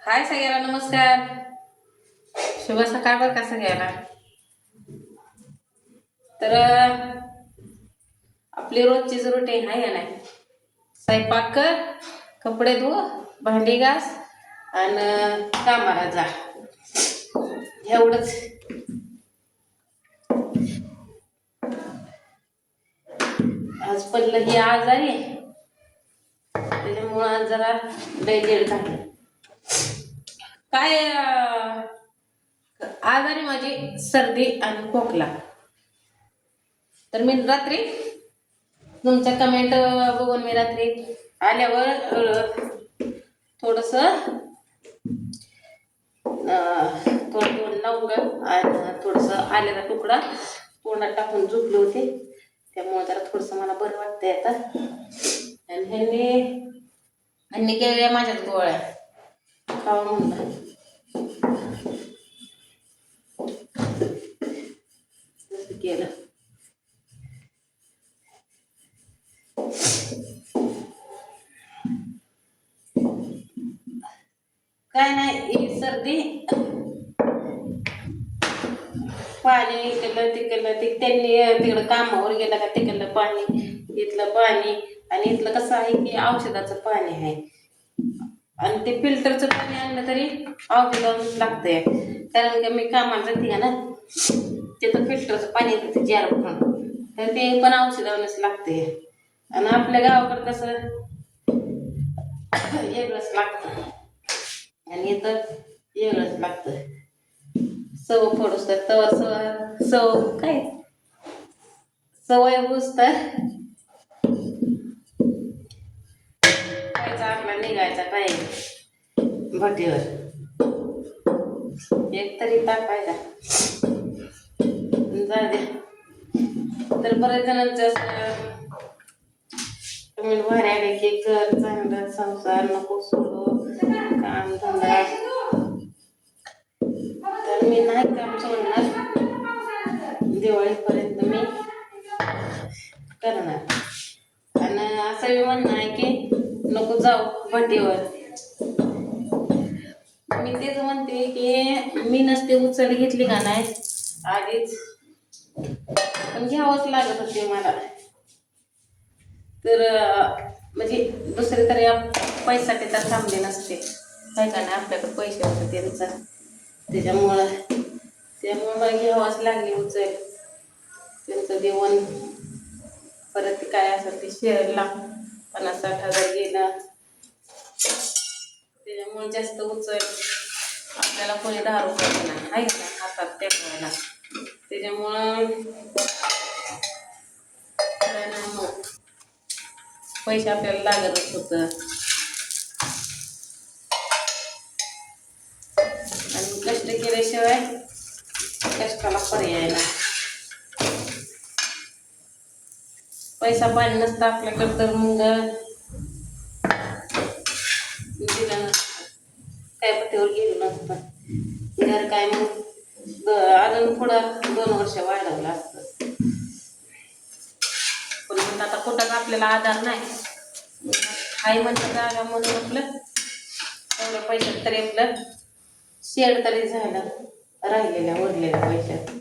हाय सगळ्यांना नमस्कार. शुभ सकाळ बरं का सगळ्यांना. तर आपली रोजचीच रुटीन आहे का नाही. स्वयंपाक कर, कपडे धु, भांडी घास आणि कामाला जा, एवढंच. आज पडलं ही आजारी त्याच्यामुळं आज जरा लय लेट झालं. काय आजारी माझी सर्दी आणि खोकला. तर मी रात्री तुमच्या कमेंट बघून मी रात्री आल्यावर थोडस थोडं लवंग आणि थोडस आल्याचा तुकडा तोंडात टाकून झोपले होते. त्यामुळे जरा थोडस मला बरं वाटतंय आता. आणि ह्यांनी केलेल्या माझ्याच गोळ्या खावा म्हणलं केलं. काय नाही सर्दी पाणी इकडलं तिकडलं त्यांनी तिकडं कामावर गेलं का तिकडलं पाणी इथलं पाणी. आणि इथलं कसं आहे की औषधाचं पाणी आहे आणि ते फिल्टरचं पाणी आणलं तरी औषधावरच लागतंय. कारण की मी कामाला जाते ना तिथं फिल्टरचं पाणी येतं ते जार भरून, तर ते पण औषधावरच लागते. आणि आपल्या गावाकडं कसं वेगळंच लागतं आणि इथं वेगळंच लागतं. सव पडूस तर तवा सव काय सवय होऊस तर खायचा आपला निघायचा काय भटीवर एक तरी टाकायचा जा दे. तर बऱ्याच जणांचं कमेंट भारी आले की कर चांगला संसार नको सोडू काम धंदा. तर मी नाही काम सोडणार, दिवाळीपर्यंत मी करणार. आणि असं मी म्हणणं आहे की नको जाऊ भटीवर. मी तेच म्हणते की मी नसते उचल घेतली का नाही आधीच, पण घ्यावंच लागत होते मला. तर म्हणजे दुसरे तरी पैसा त्याचा थांबले नसते काय का नाही. आपल्याकडे पैसे होते त्यांचा, त्यामुळं मला घ्यावाच लागली उचल. त्यांचं देऊन परत काय असेल ते शेअरला 50-60 हजार गेला. त्याच्यामुळे जास्त उचल आपल्याला कोणी 10 रुपये नाही आहे ना हातात टेकवायला. त्याच्यामुळं पैसे आपल्याला लागतच होतं. आणि कष्ट केल्याशिवाय कष्टाला पर्याय नाही. पैसा पाणी नसतं आपल्याकडं तर मग दिलं नसतं, काय पट्टीवर गेलं नसतं. घर काय मग अजून पुढं 2 वर्ष वाढवलं असतं. पण आता कुठंच आपल्याला आधार नाही. आई म्हणतं जागा म्हणून आपलं एवढ्या पैशात तरी आपलं शेड तरी झालं राहिलेल्या उरलेल्या पैशात.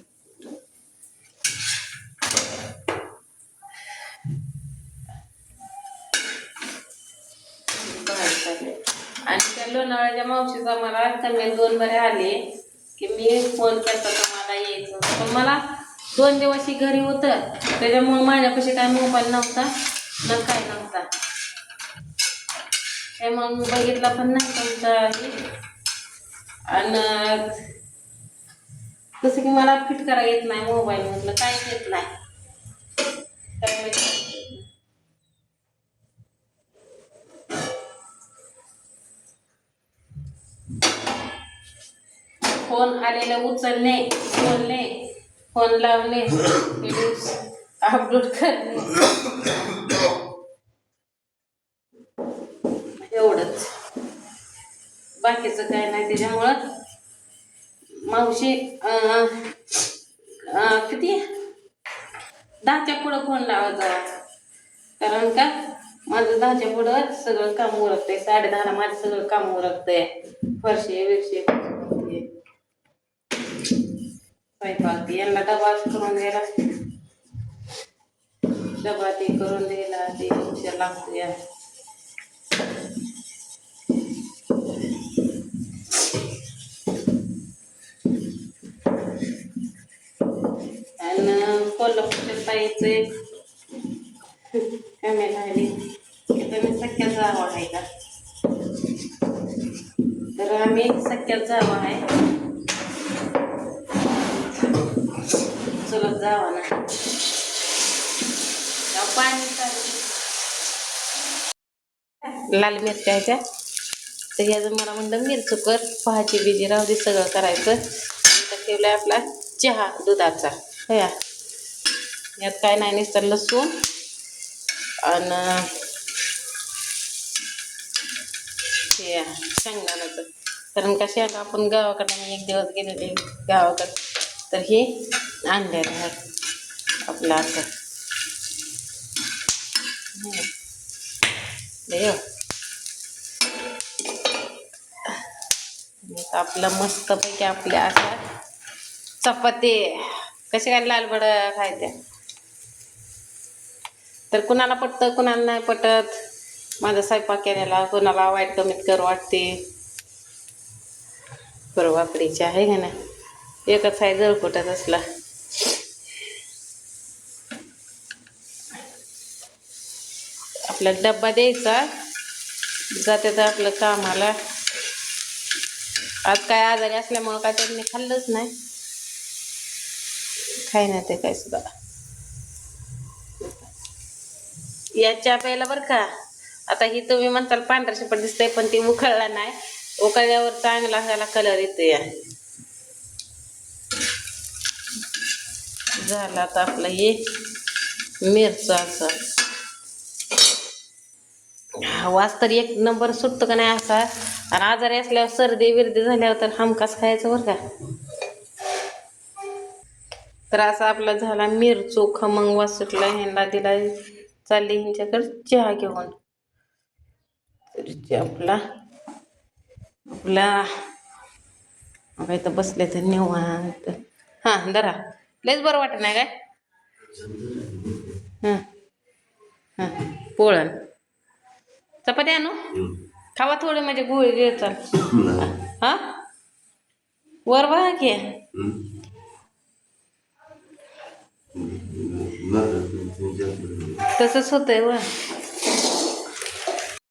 आणि त्या लोणावळ्याच्या मावशीचा मला कमेंट 2 बरे आले की मी फोन करता तुम्हाला यायचं, पण मला 2 दिवस घरी होतं त्याच्यामुळे माझ्यापाशी काय मोबाईल नव्हता ना काय नव्हता. त्यामुळे मी बघितला पण नाही तुमचा. आणि तसं की मला फिट करा येत नाही मोबाईल मधलं, काहीच येत नाही. फोन आलेले उचलणे, बोलणे, फोन लावणे, व्हिडिओ अपलोड करणे, एवढंच, बाकीचं काय नाही. त्याच्यामुळं मावशी किती 10च्या पुढं फोन लावायचा. कारण का माझं 10च्या पुढं सगळं काम उरकतंय. 10:30ला माझं सगळं काम उरकतंय. फरशी बिरशी पुसते. स्वयंपाक यांना डबा करून द्यायला, डबा ते करून द्यायला ते उशीर लागतो या. आणि कोल्हापूरच्या ताईचे कमी राहिली की तुम्ही सख्या जावा आहे का? तर आम्ही सख्यात जावा आहे, चलत जावा ना. पाणी लाल मिरच्या ह्याच्या तर ह्याचं मला म्हणलं मिरचं कर, पहाची बिजी राहू दे, सगळं करायचं. नंतर ठेवलाय आपला चहा दुधाचा. या यात काय नाही, नुसतं लसूण आणि हे शेंगदाण्याचं. कारण का शेंगा आपण गावाकडे मी एक दिवस गेलेले गावाकडे, तर हे आणलेलं आहे आपलं असं. आपलं मस्तपैकी आपल्या अशा चपाती कशा काय लाल भड खायच्या. तर कुणाला पटतं कुणाला नाही पटत माझा स्वयंपाक केलेला, कुणाला वाईट कमीत कर वाटते. परवाकडीची आहे का ना, एकच आहे जळकोटात असला. आपला डब्बा द्यायचा, जाते तर आपलं कामाला. आज काय आजारी असल्यामुळं काय त्यांनी खाल्लंच नाही, खाय नाही ते काय सुद्धा. या चहा प्यायला बरं का. आता ही तुम्ही म्हणताल पांढरा शिपट दिसतंय, पण ती उकळला नाही, उकळल्यावर चांगला ह्याला कलर येतो. या झालं आता आपलं हे मिरचं. असं वास तर एक नंबर सुटतो का नाही असा. आणि आजारी असल्यावर सर्दी बिर्दी झाल्यावर तर हमखास खायचं बरं का. तर असा आपला झाला मिरचो खमंग वास सुटला. ह्यांना दिला, चालली ह्यांच्याकडे चहा घेऊन. आपला आपला इथं बसले तर निवांत. हां धरा, लयच बरं वाटत नाही काय. हां हां पोळण चपाती आणू खावा थोडे, म्हणजे गुळ गिळ चाल. हां वर बघा की तसंच होतंय व.